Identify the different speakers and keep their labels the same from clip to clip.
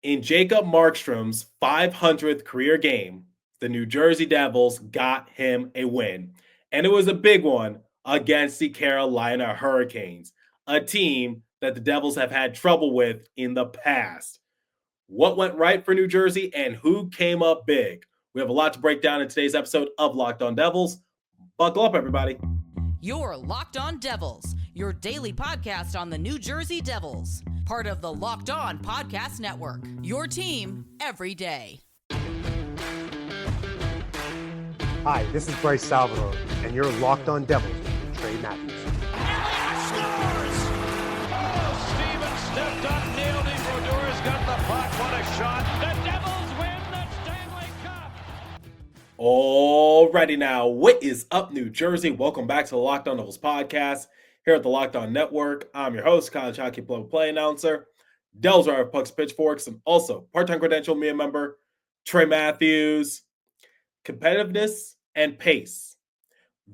Speaker 1: In Jacob Markstrom's 500th career game, the New Jersey Devils got him a win. And it was a big one against the Carolina Hurricanes, a team that the Devils have had trouble with in the past. What went right for New Jersey and who came up big? We have a lot to break down in today's episode of Locked On Devils. Buckle up, everybody.
Speaker 2: You're Locked On Devils, your daily podcast on the New Jersey Devils, part of the Locked On Podcast Network, your team every day.
Speaker 3: Hi, this is Bryce Salvador, and you're Locked On Devils with Trey Matthews.
Speaker 4: Scores! Oh, Steven stepped up, nailed it. Brodor's got the puck. What a shot. The Devils win the Stanley Cup.
Speaker 1: Alrighty now, what is up, New Jersey? Welcome back to the Locked On Devils podcast here at the Locked On Network. I'm your host, college hockey play announcer, Devils are Pucks Pitchforks, and also part-time credential media member, Trey Matthews. Competitiveness and pace.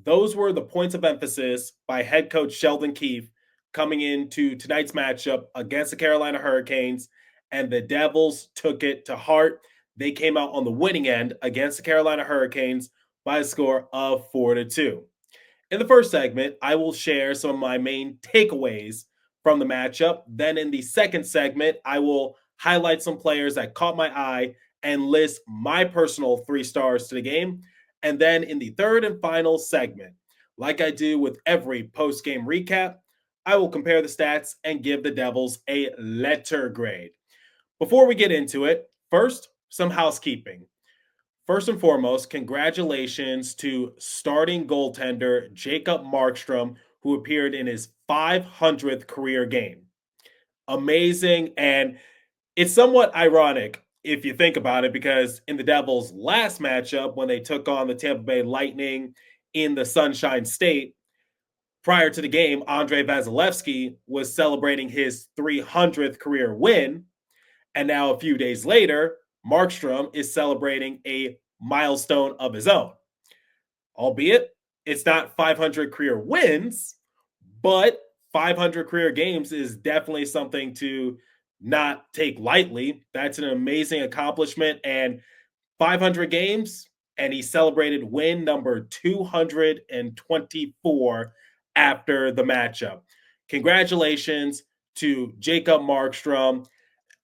Speaker 1: Those were the points of emphasis by head coach Sheldon Keefe coming into tonight's matchup against the Carolina Hurricanes, and the Devils took it to heart. They came out on the winning end against the Carolina Hurricanes by a score of 4-2. In the first segment, I will share some of my main takeaways from the matchup. Then in the second segment, I will highlight some players that caught my eye and list my personal 3 stars to the game. And then in the third and final segment, like I do with every post-game recap, I will compare the stats and give the Devils a letter grade. Before we get into it, first, some housekeeping. First and foremost, congratulations to starting goaltender Jacob Markstrom, who appeared in his 500th career game. Amazing, and it's somewhat ironic if you think about it, because in the Devils' last matchup, when they took on the Tampa Bay Lightning in the Sunshine State, prior to the game, Andrei Vasilevskiy was celebrating his 300th career win. And now a few days later, Markstrom is celebrating a milestone of his own. Albeit, it's not 500 career wins, but 500 career games is definitely something to not take lightly. That's an amazing accomplishment, and 500 games, and he celebrated win number 224 after the matchup. Congratulations to Jacob Markstrom.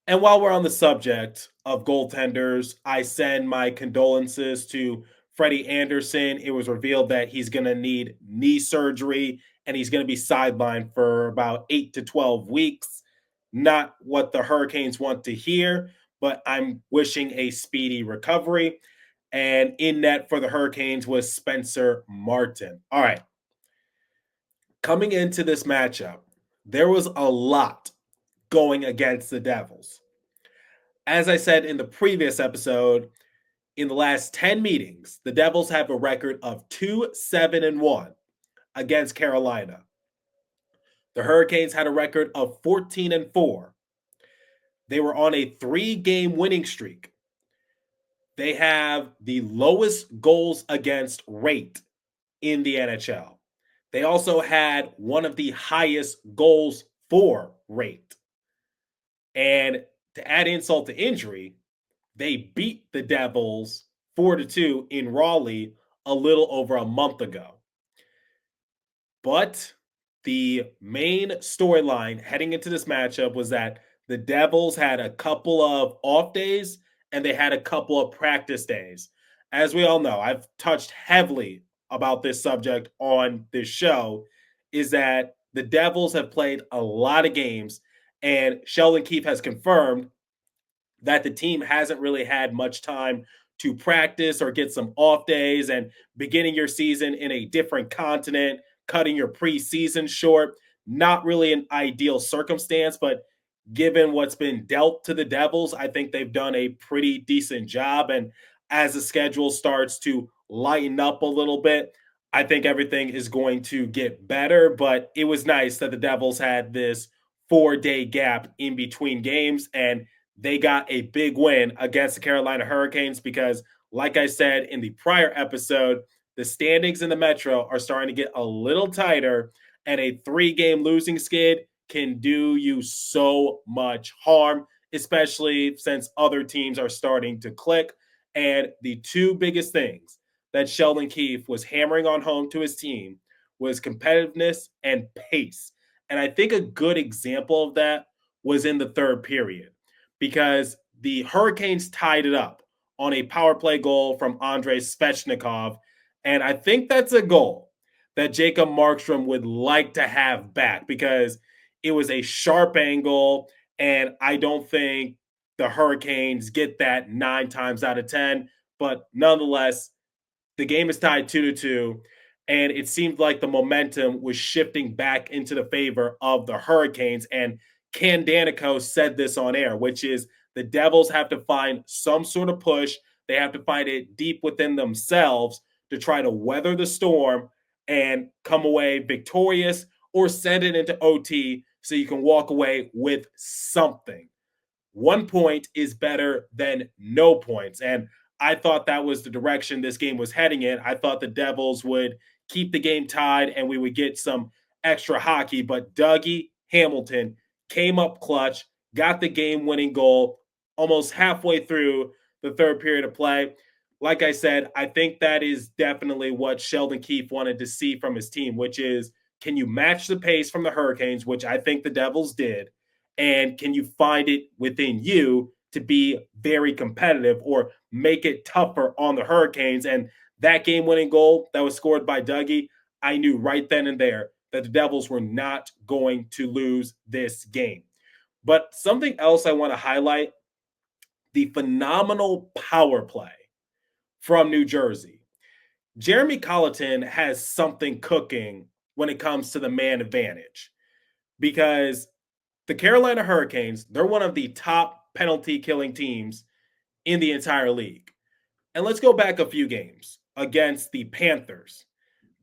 Speaker 1: And while we're on the subject of goaltenders, I send my condolences to Freddie Anderson. It was revealed that he's going to need knee surgery, and he's going to be sidelined for about 8 to 12 weeks. Not what the Hurricanes want to hear, but I'm wishing a speedy recovery. And in net for the Hurricanes was Spencer Martin. All right. Coming into this matchup, there was a lot going against the Devils. As I said in the previous episode, in the last 10 meetings, the Devils have a record of 2-7-1 against Carolina. The Hurricanes had a record of 14-4. They were on a 3-game winning streak. They have the lowest goals against rate in the NHL. They also had one of the highest goals for rate. And to add insult to injury, they beat the Devils 4-2 in Raleigh a little over a month ago. But the main storyline heading into this matchup was that the Devils had a couple of off days and they had a couple of practice days. As we all know, I've touched heavily about this subject on this show, is that the Devils have played a lot of games, and Sheldon Keefe has confirmed that the team hasn't really had much time to practice or get some off days, and beginning your season in a different continent, cutting your preseason short, not really an ideal circumstance, but given what's been dealt to the Devils, I think they've done a pretty decent job. And as the schedule starts to lighten up a little bit, I think everything is going to get better. But it was nice that the Devils had this 4-day gap in between games, and they got a big win against the Carolina Hurricanes because, like I said in the prior episode, the standings in the Metro are starting to get a little tighter, and a 3-game losing skid can do you so much harm, especially since other teams are starting to click. And the two biggest things that Sheldon Keefe was hammering on home to his team was competitiveness and pace. And I think a good example of that was in the third period because the Hurricanes tied it up on a power play goal from Andrei Svechnikov. And I think that's a goal that Jacob Markstrom would like to have back because it was a sharp angle. And I don't think the Hurricanes get that 9 times out of 10. But nonetheless, the game is tied 2-2. And it seemed like the momentum was shifting back into the favor of the Hurricanes. And Ken Danico said this on air, which is the Devils have to find some sort of push. They have to find it deep within themselves to try to weather the storm and come away victorious or send it into OT so you can walk away with something. 1 point is better than no points. And I thought that was the direction this game was heading in. I thought the Devils would keep the game tied and we would get some extra hockey. But Dougie Hamilton came up clutch, got the game-winning goal almost halfway through the third period of play. Like I said, I think that is definitely what Sheldon Keefe wanted to see from his team, which is, can you match the pace from the Hurricanes, which I think the Devils did, and can you find it within you to be very competitive or make it tougher on the Hurricanes? And that game-winning goal that was scored by Dougie, I knew right then and there that the Devils were not going to lose this game. But something else I want to highlight, the phenomenal power play from New Jersey. Jeremy Colleton has something cooking when it comes to the man advantage because the Carolina Hurricanes, they're one of the top penalty killing teams in the entire league. And let's go back a few games against the Panthers.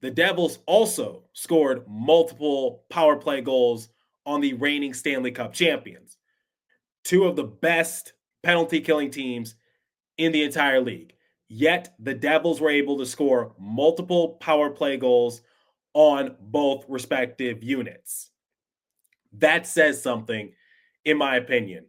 Speaker 1: The Devils also scored multiple power play goals on the reigning Stanley Cup champions. Two of the best penalty killing teams in the entire league. Yet the Devils were able to score multiple power play goals on both respective units. That says something, in my opinion.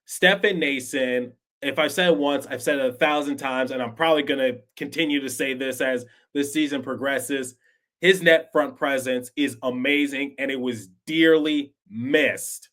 Speaker 1: Stefan Noesen, if I've said it once, I've said it 1,000 times, and I'm probably going to continue to say this as this season progresses. His net front presence is amazing, and it was dearly missed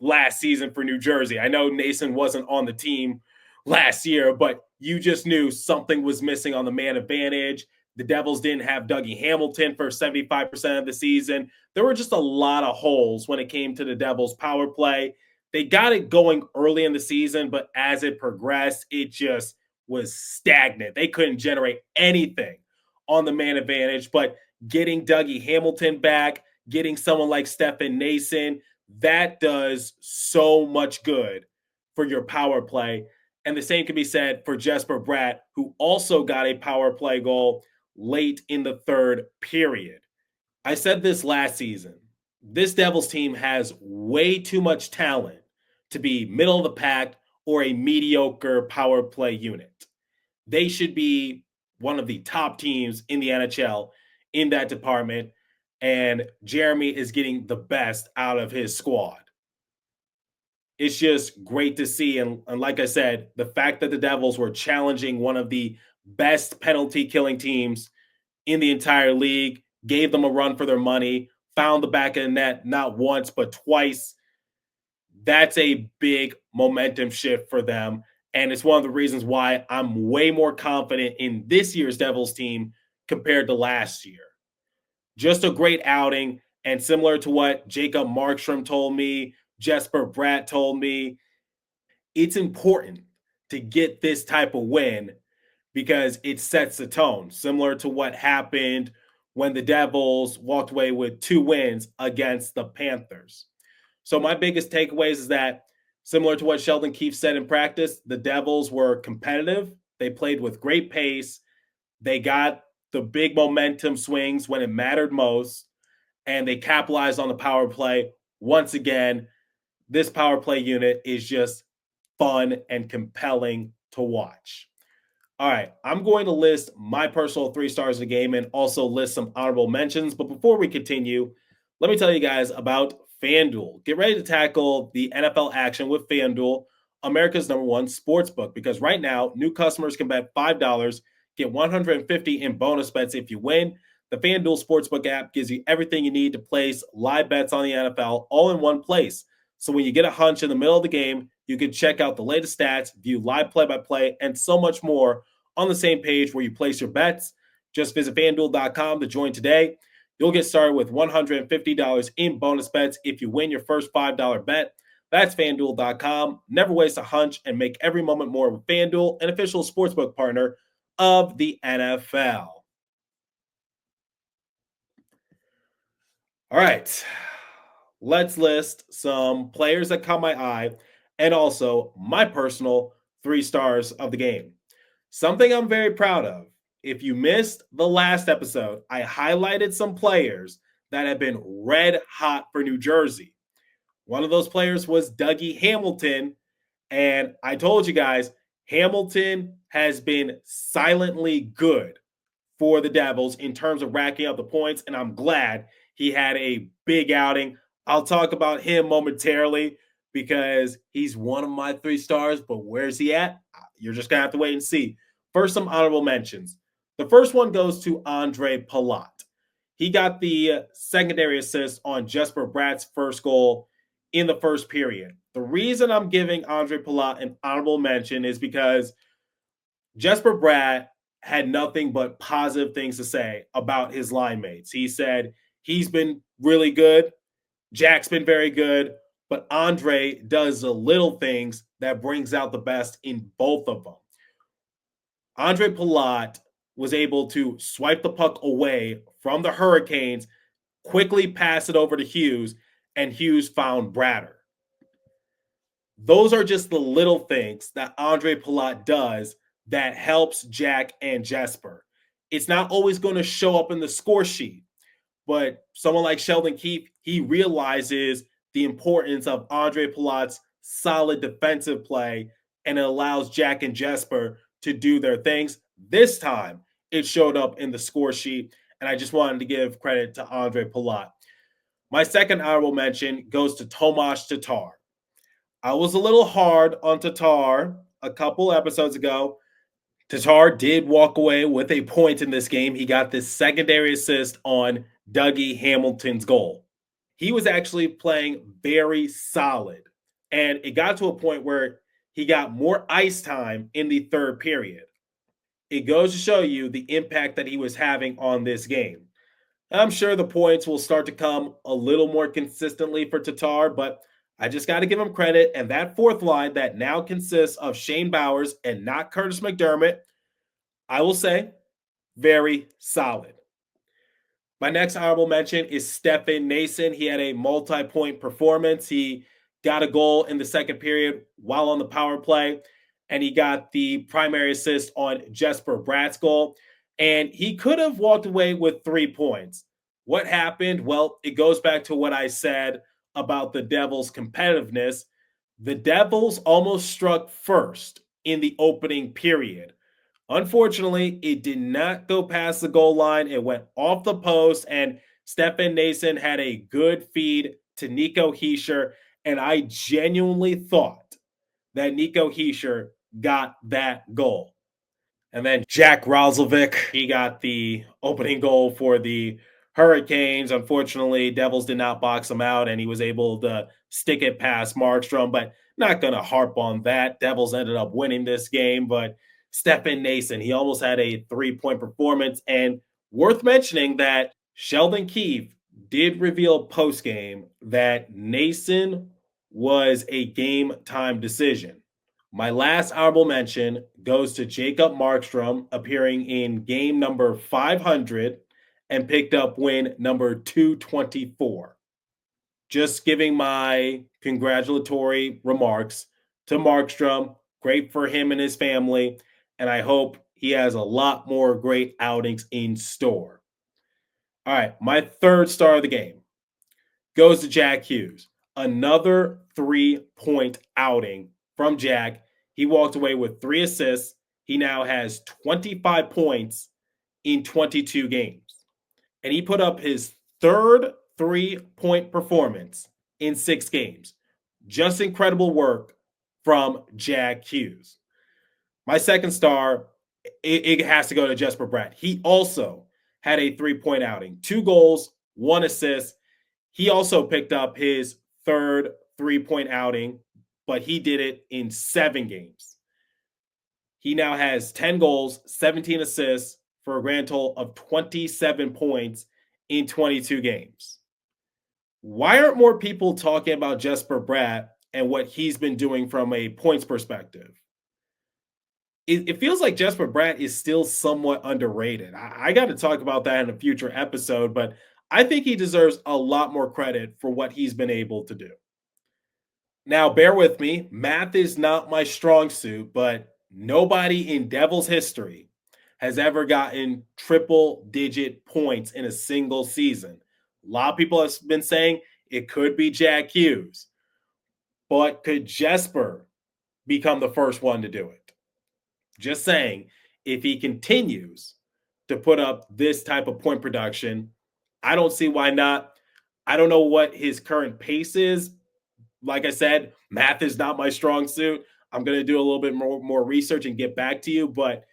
Speaker 1: last season for New Jersey. I know Noesen wasn't on the team last year, but you just knew something was missing on the man advantage. The Devils didn't have Dougie Hamilton for 75% of the season. There were just a lot of holes when it came to the Devils' power play. They got it going early in the season, but as it progressed, it just was stagnant. They couldn't generate anything on the man advantage, but getting Dougie Hamilton back, getting someone like Stefan Noesen, that does so much good for your power play. And the same can be said for Jesper Bratt, who also got a power play goal late in the third period. I said this last season. This Devils team has way too much talent to be middle of the pack or a mediocre power play unit. They should be one of the top teams in the NHL in that department, and Jeremy is getting the best out of his squad. It's just great to see. And like I said, the fact that the Devils were challenging one of the best penalty killing teams in the entire league, gave them a run for their money, found the back of the net not once, but twice. That's a big momentum shift for them. And it's one of the reasons why I'm way more confident in this year's Devils team compared to last year. Just a great outing. And similar to what Jacob Markstrom told me, Jesper Bratt told me, it's important to get this type of win because it sets the tone, similar to what happened when the Devils walked away with 2 wins against the Panthers. So my biggest takeaways is that, similar to what Sheldon Keefe said in practice, the Devils were competitive. They played with great pace. They got the big momentum swings when it mattered most, and they capitalized on the power play. Once again, this power play unit is just fun and compelling to watch. All right, I'm going to list my personal 3 stars of the game and also list some honorable mentions. But before we continue, let me tell you guys about FanDuel. Get ready to tackle the NFL action with FanDuel, America's #1 sportsbook, because right now, new customers can bet $5, get $150 in bonus bets if you win. The FanDuel Sportsbook app gives you everything you need to place live bets on the NFL all in one place. So when you get a hunch in the middle of the game, you can check out the latest stats, view live play-by-play, and so much more on the same page where you place your bets. Just visit FanDuel.com to join today. You'll get started with $150 in bonus bets if you win your first $5 bet. That's FanDuel.com. Never waste a hunch and make every moment more with FanDuel, an official sportsbook partner of the NFL. All right, let's list some players that caught my eye and also my personal 3 stars of the game. Something I'm very proud of. If you missed the last episode, I highlighted some players that have been red hot for New Jersey. One of those players was Dougie Hamilton, and I told you guys, Hamilton has been silently good for the Devils in terms of racking up the points, and I'm glad he had a big outing. I'll talk about him momentarily because he's one of my 3 stars, but where's he at? You're just going to have to wait and see. First, some honorable mentions. The first one goes to Andre Palat. He got the secondary assist on Jesper Bratt's first goal in the first period. The reason I'm giving Andre Palat an honorable mention is because Jesper Bratt had nothing but positive things to say about his line mates. He said he's been really good. Jack's been very good, but Andre does the little things that brings out the best in both of them. Andre Palat was able to swipe the puck away from the Hurricanes, quickly pass it over to Hughes, and Hughes found Bratter. Those are just the little things that Andre Palat does that helps Jack and Jesper. It's not always going to show up in the score sheet, but someone like Sheldon Keefe, he realizes the importance of Andre Palat's solid defensive play, and it allows Jack and Jesper to do their things. This time, it showed up in the score sheet, and I just wanted to give credit to Andre Palat. My second honorable mention goes to Tomas Tatar. I was a little hard on Tatar a couple episodes ago. Tatar did walk away with a point in this game. He got this secondary assist on Dougie Hamilton's goal. He was actually playing very solid, and it got to a point where he got more ice time in the third period. It goes to show you the impact that he was having on this game. I'm sure the points will start to come a little more consistently for Tatar, but I just got to give him credit. And that fourth line that now consists of Shane Bowers and not Curtis McDermott, I will say, very solid. My next honorable mention is Stefan Noesen. He had a multi-point performance. He got a goal in the second period while on the power play, and he got the primary assist on Jesper Bratt's goal. And he could have walked away with 3 points. What happened? Well, it goes back to what I said about the Devils' competitiveness. The Devils almost struck first in the opening period. Unfortunately, it did not go past the goal line. It went off the post, and Stefan Noesen had a good feed to Nico Hischier, and I genuinely thought that Nico Hischier got that goal. And then Jack Roslovic, he got the opening goal for the Hurricanes. Unfortunately, Devils did not box him out, and he was able to stick it past Markstrom, but not going to harp on that. Devils ended up winning this game, but Stefan Noesen, he almost had a 3-point performance. And worth mentioning that Sheldon Keefe did reveal post-game that Noesen was a game-time decision. My last honorable mention goes to Jacob Markstrom, appearing in game number 500 and picked up win number 224. Just giving my congratulatory remarks to Markstrom. Great for him and his family, and I hope he has a lot more great outings in store. All right, my third star of the game goes to Jack Hughes. Another 3-point outing from Jack. He walked away with 3 assists. He now has 25 points in 22 games. And he put up his third 3-point performance in 6 games. Just incredible work from Jack Hughes. My second star, it has to go to Jesper Bratt. He also had a 3-point outing, 2 goals, 1 assist. He also picked up his third 3-point outing, but he did it in 7 games. He now has 10 goals, 17 assists for a grand total of 27 points in 22 games. Why aren't more people talking about Jesper Bratt and what he's been doing from a points perspective? It feels like Jesper Bratt is still somewhat underrated. I got to talk about that in a future episode, but I think he deserves a lot more credit for what he's been able to do. Now, bear with me. Math is not my strong suit, but nobody in Devils history has ever gotten triple-digit points in a single season. A lot of people have been saying it could be Jack Hughes, but could Jesper become the first one to do it? Just saying, if he continues to put up this type of point production, I don't see why not. I don't know what his current pace is. Like I said, math is not my strong suit. I'm going to do a little bit more research and get back to you. But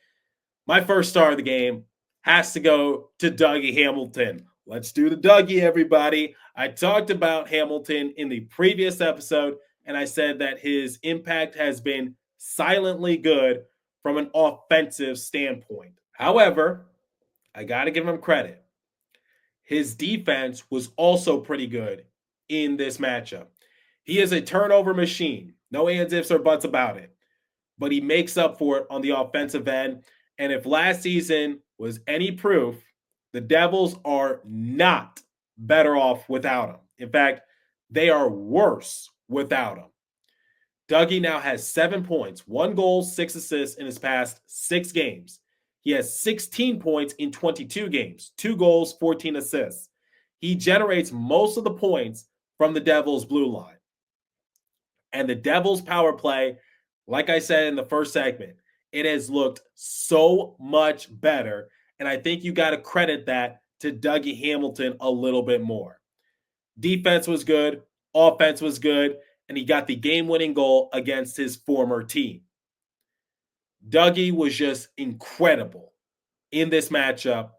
Speaker 1: my first star of the game has to go to Dougie Hamilton. Let's do the Dougie, everybody. I talked about Hamilton in the previous episode, and I said that his impact has been silently good from an offensive standpoint. However, I got to give him credit. His defense was also pretty good in this matchup. He is a turnover machine. No ands, ifs, or buts about it. But he makes up for it on the offensive end. And if last season was any proof, the Devils are not better off without him. In fact, they are worse without him. Dougie now has 7 points, 1 goal, 6 assists in his past 6 games. He has 16 points in 22 games, 2 goals, 14 assists. He generates most of the points from the Devils' blue line. And the Devils' power play, like I said in the first segment, it has looked so much better. And I think you got to credit that to Dougie Hamilton a little bit more. Defense was good, offense was good, and he got the game-winning goal against his former team. Dougie was just incredible in this matchup.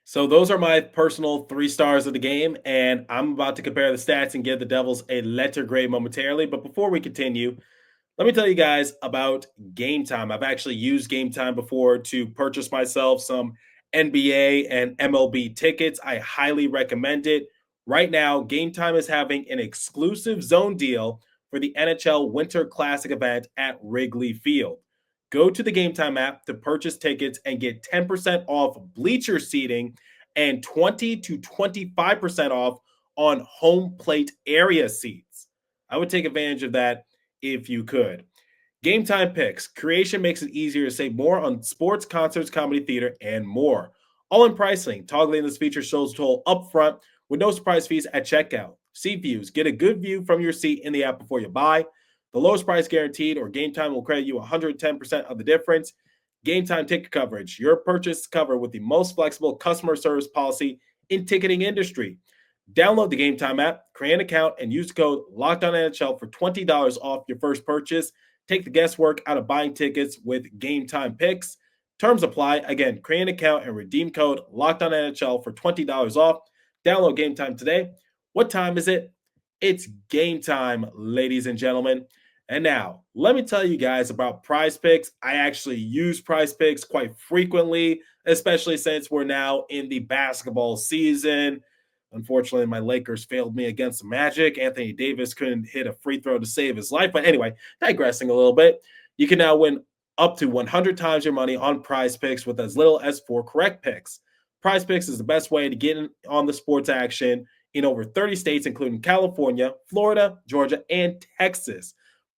Speaker 1: So those are my personal 3 stars of the game, and I'm about to compare the stats and give the Devils a letter grade momentarily. But before we continue, let me tell you guys about Game Time. I've actually used Game Time before to purchase myself some NBA and MLB tickets. I highly recommend it. Right now, Game Time is having an exclusive zone deal for the NHL Winter Classic event at Wrigley Field. Go to the Game Time app to purchase tickets and get 10% off bleacher seating and 20 to 25% off on home plate area seats. I would take advantage of that if you could. Game Time Picks. Creation makes it easier to save more on sports, concerts, comedy, theater, and more. All in pricing. Toggling this feature shows total upfront with no surprise fees at checkout. Seat views. Get a good view from your seat in the app before you buy. The lowest price guaranteed, or Game Time will credit you 110% of the difference. Game Time ticket coverage. Your purchase is covered with the most flexible customer service policy in ticketing industry. Download the Game Time app, create an account, and use the code LOCKEDONNHL for $20 off your first purchase. Take the guesswork out of buying tickets with Game Time Picks. Terms apply. Again, create an account and redeem code LOCKEDONNHL for $20 off. Download Game Time today. What time is it? It's game time, ladies and gentlemen. And now, let me tell you guys about Prize Picks. I actually use Prize Picks quite frequently, especially since we're now in the basketball season. Unfortunately, my Lakers failed me against the Magic. Anthony Davis couldn't hit a free throw to save his life. But anyway, digressing a little bit, you can now win up to 100 times your money on Prize Picks with as little as 4 correct picks. Prize Picks is the best way to get in on the sports action in over 30 states, including California, Florida, Georgia, and Texas.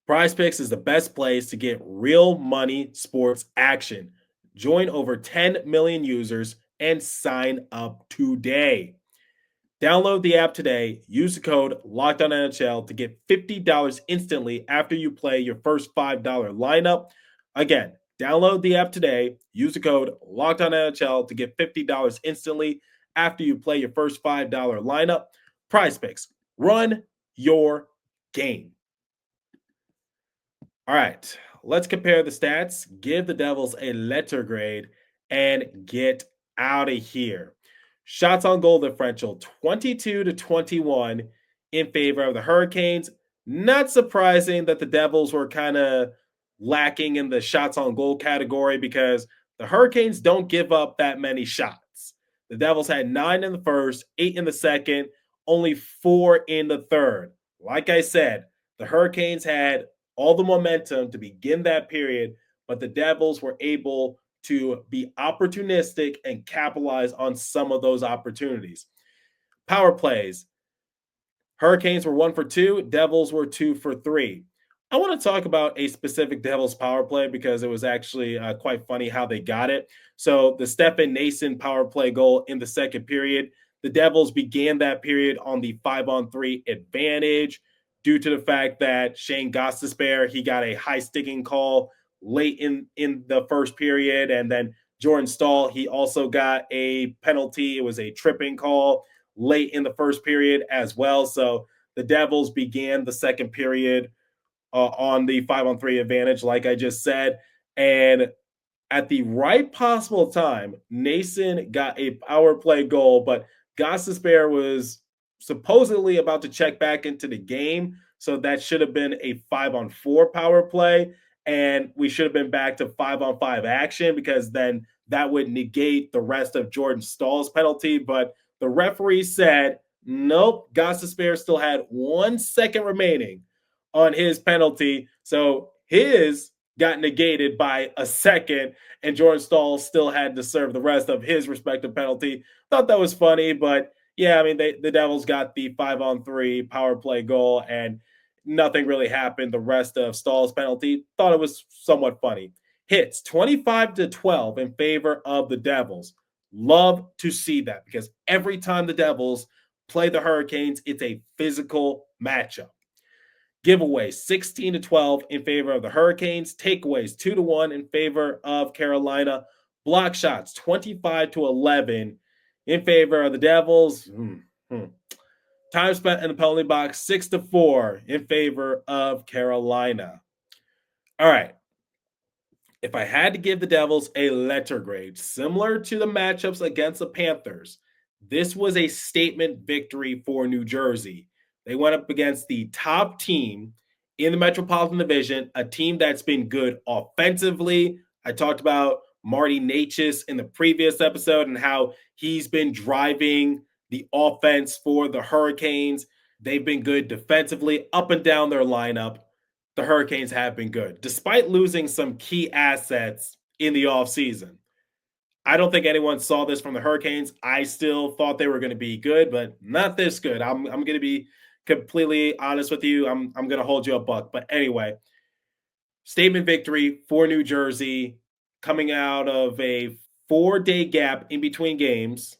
Speaker 1: Prize Picks is the best place to get real money sports action. Join over 10 million users and sign up today. Download the app today. Use the code LOCKEDONNHL to get $50 instantly after you play your first $5 lineup. Again, download the app today. Use the code LOCKEDONNHL to get $50 instantly after you play your first $5 lineup. Prize Picks. Run your game. All right, let's compare the stats, give the Devils a letter grade, and get out of here. Shots on goal differential 22-21 in favor of the Hurricanes. Not surprising that the Devils were kind of lacking in the shots on goal category because the Hurricanes don't give up that many shots. The Devils had 9 in the first, 8 in the second, only 4 in the third. Like I said, the Hurricanes had all the momentum to begin that period, but the Devils were able to be opportunistic and capitalize on some of those opportunities. Power plays. Hurricanes were 1 for 2, Devils were 2 for 3. I want to talk about a specific Devils power play because it was actually quite funny how they got it. So the Stefan Noesen power play goal in the second period, the Devils began that period on the 5-on-3 advantage due to the fact that Shane Gostisbehere, he got a high sticking call late in the first period. And then Jordan Staal, he also got a penalty. It was a tripping call late in the first period as well. So the Devils began the second period on the 5-on-3 advantage, like I just said. And at the right possible time, Noesen got a power play goal, but Gostisbehere was supposedly about to check back into the game. So that should have been a 5-on-4 power play. And we should have been back to 5-on-5 action because then that would negate the rest of Jordan Staal's penalty. But the referee said, nope, Gostisbehere still had 1 second remaining on his penalty. So his got negated by a second, and Jordan Staal still had to serve the rest of his respective penalty. Thought that was funny, but yeah, I mean, the Devils got the 5-on-3 power play goal, and nothing really happened. The rest of Staal's penalty, thought it was somewhat funny. Hits 25-12 in favor of the Devils. Love to see that because every time the Devils play the Hurricanes, it's a physical matchup. Giveaways 16-12 in favor of the Hurricanes. Takeaways 2-1 in favor of Carolina. Block shots 25-11 in favor of the Devils. Time spent in the penalty box 6-4 in favor of Carolina. All right. If I had to give the Devils a letter grade similar to the matchups against the Panthers, this was a statement victory for New Jersey. They went up against the top team in the Metropolitan Division, a team that's been good offensively. I talked about Marty Necas in the previous episode and how he's been driving the offense for the Hurricanes. They've been good defensively up and down their lineup. The Hurricanes have been good, despite losing some key assets in the offseason. I don't think anyone saw this from the Hurricanes. I still thought they were going to be good, but not this good. I'm going to be completely honest with you. I'm going to hold you a buck. But anyway, statement victory for New Jersey coming out of a 4-day gap in between games.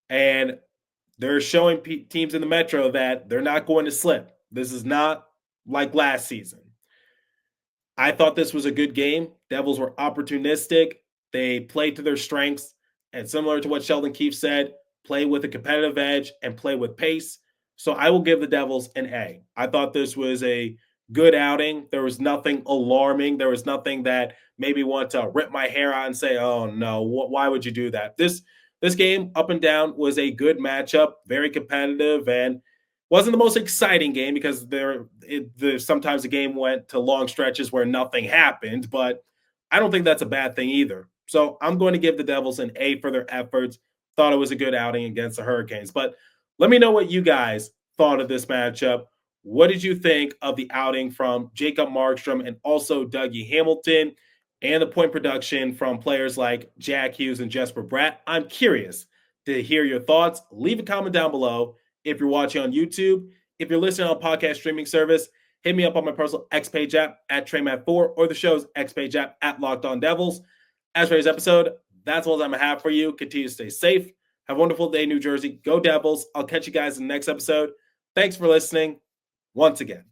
Speaker 1: And they're showing teams in the Metro that they're not going to slip. This is not like last season. I thought this was a good game. Devils were opportunistic. They played to their strengths. And similar to what Sheldon Keefe said, play with a competitive edge and play with pace. So I will give the Devils an A. I thought this was a good outing. There was nothing alarming. There was nothing that made me want to rip my hair out and say, oh, no, why would you do that? This game, up and down, was a good matchup, very competitive, and wasn't the most exciting game because sometimes the game went to long stretches where nothing happened, but I don't think that's a bad thing either. So I'm going to give the Devils an A for their efforts. Thought it was a good outing against the Hurricanes. But let me know what you guys thought of this matchup. What did you think of the outing from Jacob Markstrom and also Dougie Hamilton and the point production from players like Jack Hughes and Jesper Bratt? I'm curious to hear your thoughts. Leave a comment down below if you're watching on YouTube. If you're listening on podcast streaming service, hit me up on my personal X Page app at TreyMatt4 or the show's X Page app at Locked On Devils. As for today's episode, that's all I'm going to have for you. Continue to stay safe. Have a wonderful day, New Jersey. Go Devils. I'll catch you guys in the next episode. Thanks for listening once again.